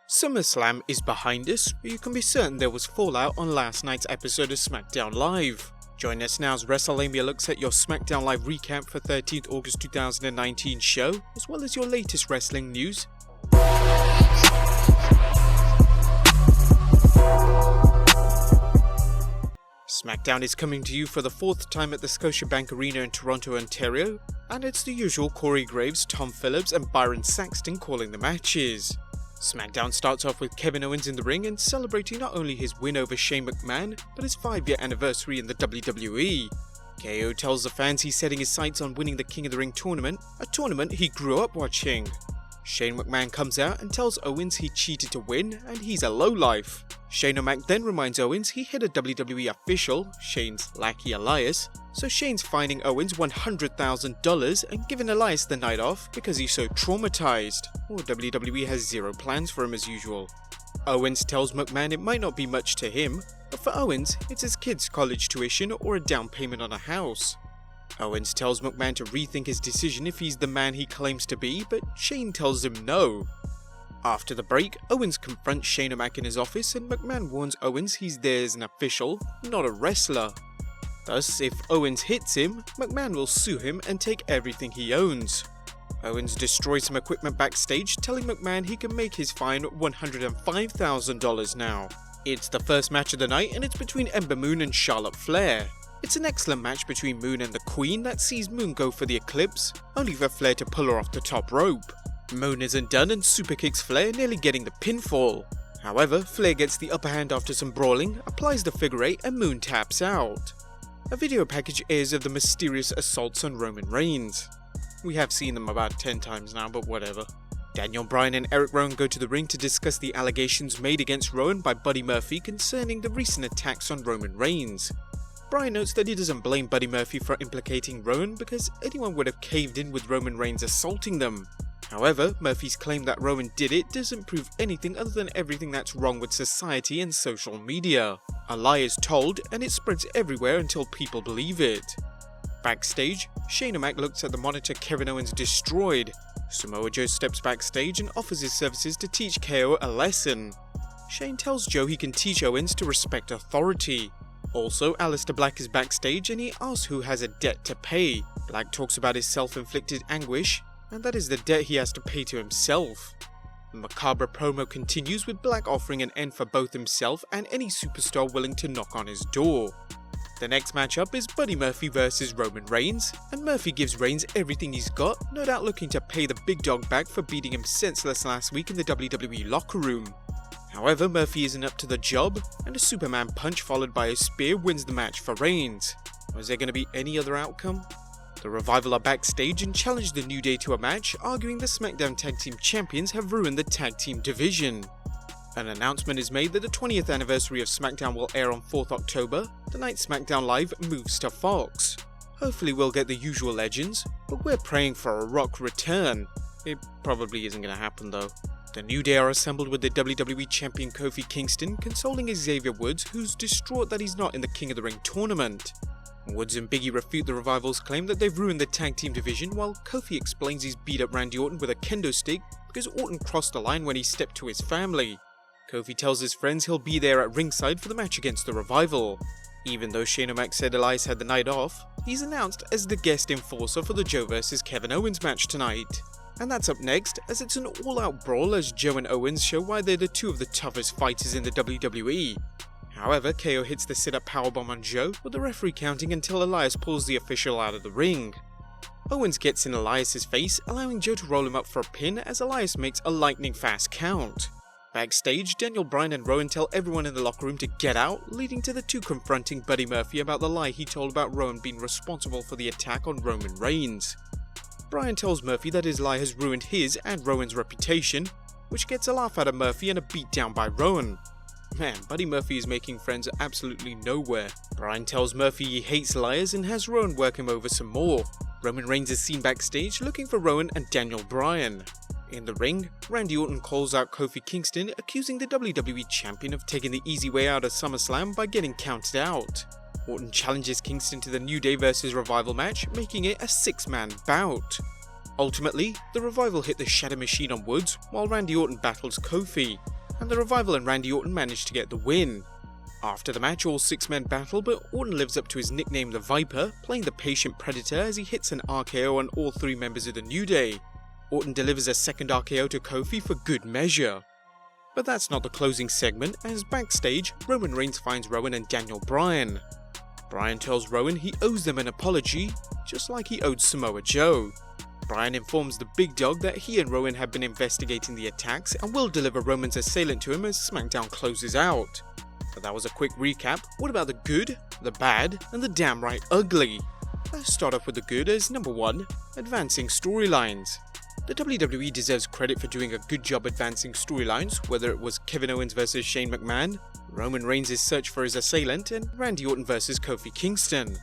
Summerslam is behind us, but you can be certain there was fallout on last night's episode of Smackdown Live. Join us now as Wrestlelamia looks at your Smackdown Live recap for 13th August 2019 show, as well as your latest wrestling news. Smackdown is coming to you for the fourth time at the Scotiabank Arena in Toronto, Ontario, and it's the usual Corey Graves, Tom Phillips and Byron Saxton calling the matches. Smackdown starts off with Kevin Owens in the ring and celebrating not only his win over Shane McMahon, but his 5-year anniversary in the WWE. KO tells the fans he's setting his sights on winning the King of the Ring tournament, a tournament he grew up watching. Shane McMahon comes out and tells Owens he cheated to win and he's a lowlife. Shane O'Mac then reminds Owens he hit a WWE official, Shane's lackey Elias, so Shane's fining Owens $100,000 and giving Elias the night off because he's so traumatized, or WWE has zero plans for him as usual. Owens tells McMahon it might not be much to him, but for Owens it's his kid's college tuition or a down payment on a house. Owens tells McMahon to rethink his decision if he's the man he claims to be, but Shane tells him no. After the break, Owens confronts Shane O'Mac in his office and McMahon warns Owens he's there as an official, not a wrestler. Thus, if Owens hits him, McMahon will sue him and take everything he owns. Owens destroys some equipment backstage, telling McMahon he can make his fine $105,000 now. It's the first match of the night and it's between Ember Moon and Charlotte Flair. It's an excellent match between Moon and the Queen that sees Moon go for the Eclipse, only for Flair to pull her off the top rope. Moon isn't done and super kicks Flair, nearly getting the pinfall. However, Flair gets the upper hand after some brawling, applies the figure 8 and Moon taps out. A video package airs of the mysterious assaults on Roman Reigns. We have seen them about 10 times now, but whatever. Daniel Bryan and Eric Rowan go to the ring to discuss the allegations made against Rowan by Buddy Murphy concerning the recent attacks on Roman Reigns. Bryan notes that he doesn't blame Buddy Murphy for implicating Rowan because anyone would have caved in with Roman Reigns assaulting them. However, Murphy's claim that Rowan did it doesn't prove anything other than everything that's wrong with society and social media. A lie is told and it spreads everywhere until people believe it. Backstage, Shane O'Mac looks at the monitor Kevin Owens destroyed. Samoa Joe steps backstage and offers his services to teach KO a lesson. Shane tells Joe he can teach Owens to respect authority. Also, Aleister Black is backstage and he asks who has a debt to pay. Black talks about his self-inflicted anguish, and that is the debt he has to pay to himself. The macabre promo continues with Black offering an end for both himself and any superstar willing to knock on his door. The next matchup is Buddy Murphy vs Roman Reigns, and Murphy gives Reigns everything he's got, no doubt looking to pay the big dog back for beating him senseless last week in the WWE locker room. However, Murphy isn't up to the job, and a Superman punch followed by a spear wins the match for Reigns. Was there going to be any other outcome? The Revival are backstage and challenge the New Day to a match, arguing the SmackDown Tag Team Champions have ruined the tag team division. An announcement is made that the 20th anniversary of SmackDown will air on 4th October, the night SmackDown Live moves to Fox. Hopefully we'll get the usual legends, but we're praying for a Rock return. It probably isn't going to happen though. The New Day are assembled with the WWE Champion Kofi Kingston consoling Xavier Woods, who's distraught that he's not in the King of the Ring tournament. Woods and Biggie refute the Revival's claim that they've ruined the tag team division, while Kofi explains he's beat up Randy Orton with a kendo stick because Orton crossed the line when he stepped to his family. Kofi tells his friends he'll be there at ringside for the match against the Revival. Even though Shane O'Mac said Elias had the night off, he's announced as the guest enforcer for the Joe vs Kevin Owens match tonight. And that's up next, as it's an all-out brawl as Joe and Owens show why they're the two of the toughest fighters in the WWE. However, KO hits the sit-up powerbomb on Joe, with the referee counting until Elias pulls the official out of the ring. Owens gets in Elias' face, allowing Joe to roll him up for a pin as Elias makes a lightning-fast count. Backstage, Daniel Bryan and Rowan tell everyone in the locker room to get out, leading to the two confronting Buddy Murphy about the lie he told about Rowan being responsible for the attack on Roman Reigns. Bryan tells Murphy that his lie has ruined his and Rowan's reputation, which gets a laugh out of Murphy and a beat down by Rowan. Man, Buddy Murphy is making friends absolutely nowhere. Bryan tells Murphy he hates liars and has Rowan work him over some more. Roman Reigns is seen backstage looking for Rowan and Daniel Bryan. In the ring, Randy Orton calls out Kofi Kingston, accusing the WWE Champion of taking the easy way out of SummerSlam by getting counted out. Orton challenges Kingston to the New Day vs Revival match, making it a 6-man bout. Ultimately, the Revival hit the Shadow Machine on Woods, while Randy Orton battles Kofi. and the Revival and Randy Orton managed to get the win. After the match, all 6 men battle, but Orton lives up to his nickname the Viper, playing the patient predator as he hits an RKO on all 3 members of the New Day. Orton delivers a second RKO to Kofi for good measure. But that's not the closing segment, as backstage, Roman Reigns finds Rowan and Daniel Bryan. Bryan tells Rowan he owes them an apology, just like he owed Samoa Joe. Bryan informs the big dog that he and Rowan have been investigating the attacks and will deliver Roman's assailant to him as SmackDown closes out. But that was a quick recap. What about the good, the bad, and the damn right ugly? Let's start off with the good as number 1, advancing storylines. The WWE deserves credit for doing a good job advancing storylines, whether it was Kevin Owens vs Shane McMahon, Roman Reigns' search for his assailant, and Randy Orton vs Kofi Kingston.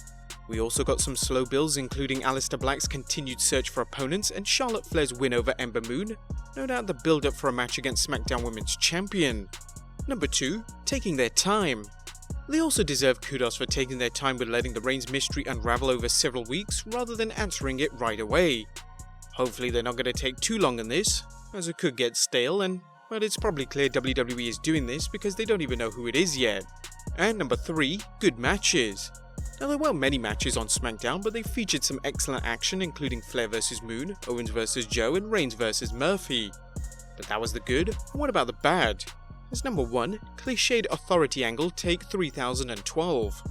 We also got some slow builds, including Aleister Black's continued search for opponents and Charlotte Flair's win over Ember Moon, no doubt the build up for a match against SmackDown Women's Champion. Number 2, taking their time. They also deserve kudos for taking their time with letting the Reigns mystery unravel over several weeks rather than answering it right away. Hopefully they're not going to take too long on this, as it could get stale, but it's probably clear WWE is doing this because they don't even know who it is yet. And number 3, good matches. Now there weren't many matches on SmackDown, but they featured some excellent action, including Flair vs Moon, Owens vs Joe, and Reigns vs Murphy. But that was the good, and what about the bad? As number 1, cliched authority angle take 3012.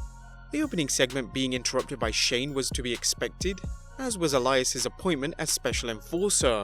The opening segment being interrupted by Shane was to be expected, as was Elias's appointment as Special Enforcer.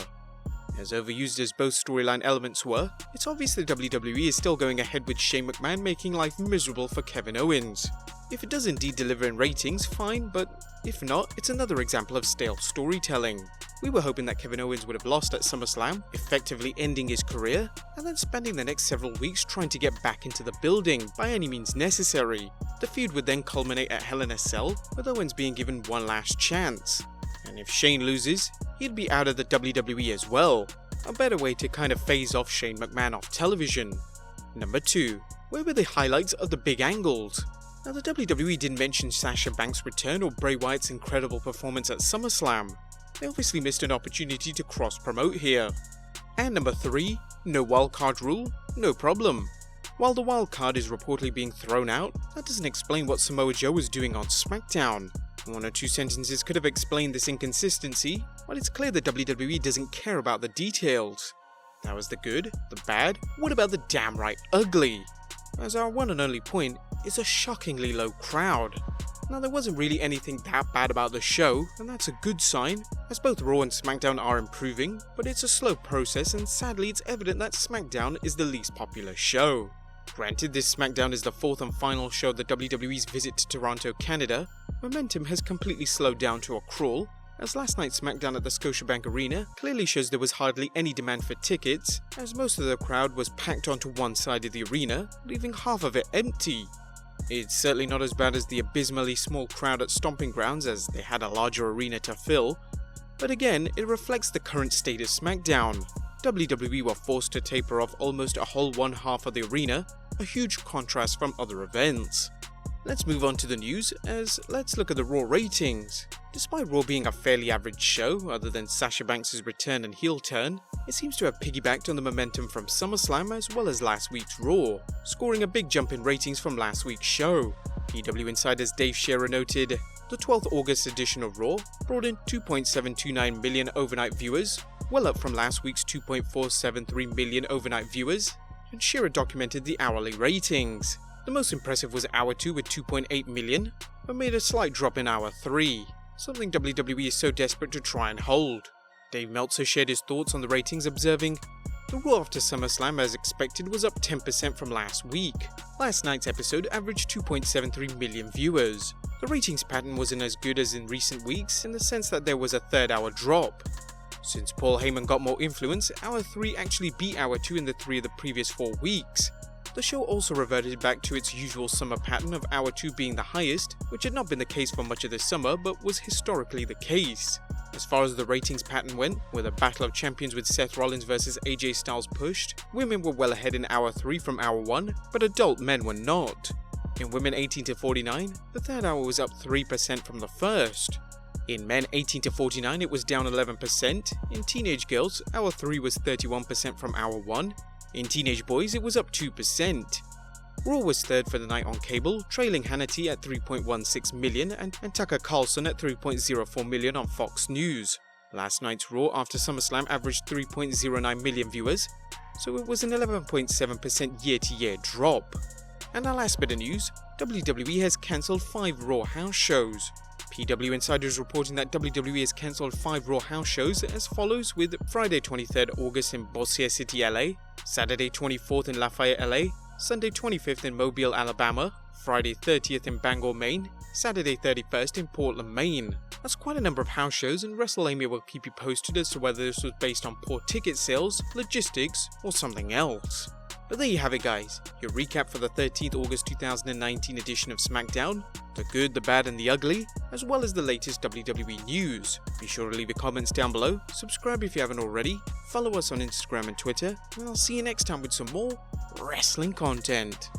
As overused as both storyline elements were, it's obvious that WWE is still going ahead with Shane McMahon making life miserable for Kevin Owens. If it does indeed deliver in ratings, fine, but if not, it's another example of stale storytelling. We were hoping that Kevin Owens would have lost at SummerSlam, effectively ending his career, and then spending the next several weeks trying to get back into the building by any means necessary. The feud would then culminate at Hell in a Cell, with Owens being given one last chance. And if Shane loses, he'd be out of the WWE as well. A better way to kind of phase off Shane McMahon off television. Number 2, where were the highlights of the big angles? Now the WWE didn't mention Sasha Banks' return or Bray Wyatt's incredible performance at SummerSlam. They obviously missed an opportunity to cross-promote here. And number 3, no wildcard rule? No problem. While the wildcard is reportedly being thrown out, that doesn't explain what Samoa Joe was doing on SmackDown. 1 or 2 sentences could have explained this inconsistency, but it's clear that WWE doesn't care about the details. That was the good, the bad, what about the damn right ugly? As our one and only point is a shockingly low crowd. Now there wasn't really anything that bad about the show, and that's a good sign, as both Raw and SmackDown are improving, but it's a slow process and sadly it's evident that SmackDown is the least popular show. Granted, this SmackDown is the 4th and final show of the WWE's visit to Toronto, Canada, momentum has completely slowed down to a crawl, as last night's SmackDown at the Scotiabank Arena clearly shows there was hardly any demand for tickets, as most of the crowd was packed onto one side of the arena, leaving half of it empty. It's certainly not as bad as the abysmally small crowd at Stomping Grounds, as they had a larger arena to fill, but again, it reflects the current state of SmackDown. WWE were forced to taper off almost a whole one half of the arena, a huge contrast from other events. Let's move on to the news, as let's look at the Raw ratings. Despite Raw being a fairly average show, other than Sasha Banks' return and heel turn, it seems to have piggybacked on the momentum from SummerSlam as well as last week's Raw, scoring a big jump in ratings from last week's show. PW Insider's Dave Scherer noted, the 12th August edition of Raw brought in 2.729 million overnight viewers, well up from last week's 2.473 million overnight viewers, and Scherer documented the hourly ratings. The most impressive was Hour 2 with 2.8 million, but made a slight drop in Hour 3, something WWE is so desperate to try and hold. Dave Meltzer shared his thoughts on the ratings, observing, the Raw after SummerSlam as expected was up 10% from last week. Last night's episode averaged 2.73 million viewers. The ratings pattern wasn't as good as in recent weeks in the sense that there was a third hour drop. Since Paul Heyman got more influence, Hour 3 actually beat Hour 2 in the 3 of the previous 4 weeks. The show also reverted back to its usual summer pattern of Hour 2 being the highest, which had not been the case for much of the summer but was historically the case. As far as the ratings pattern went, with a Battle of Champions with Seth Rollins vs AJ Styles pushed, women were well ahead in Hour 3 from Hour 1, but adult men were not. In women 18 to 49, the third hour was up 3% from the first. In men 18 to 49 it was down 11%, in teenage girls Hour 3 was 31% from Hour 1, In Teenage Boys, it was up 2%. Raw was third for the night on cable, trailing Hannity at 3.16 million and Tucker Carlson at 3.04 million on Fox News. Last night's Raw after SummerSlam averaged 3.09 million viewers, so it was an 11.7% year-to-year drop. And our last bit of news, WWE has cancelled 5 Raw house shows. PW Insider is reporting that WWE has cancelled 5 Raw house shows as follows, with Friday 23rd August in Bossier City, LA, Saturday 24th in Lafayette, LA, Sunday 25th in Mobile, Alabama, Friday 30th in Bangor, Maine, Saturday 31st in Portland, Maine. That's quite a number of house shows, and Wrestlelamia will keep you posted as to whether this was based on poor ticket sales, logistics, or something else. But there you have it, guys, your recap for the 13th August 2019 edition of Smackdown, the good, the bad and the ugly, as well as the latest WWE news. Be sure to leave your comments down below, subscribe if you haven't already, follow us on Instagram and Twitter, and I'll see you next time with some more wrestling content.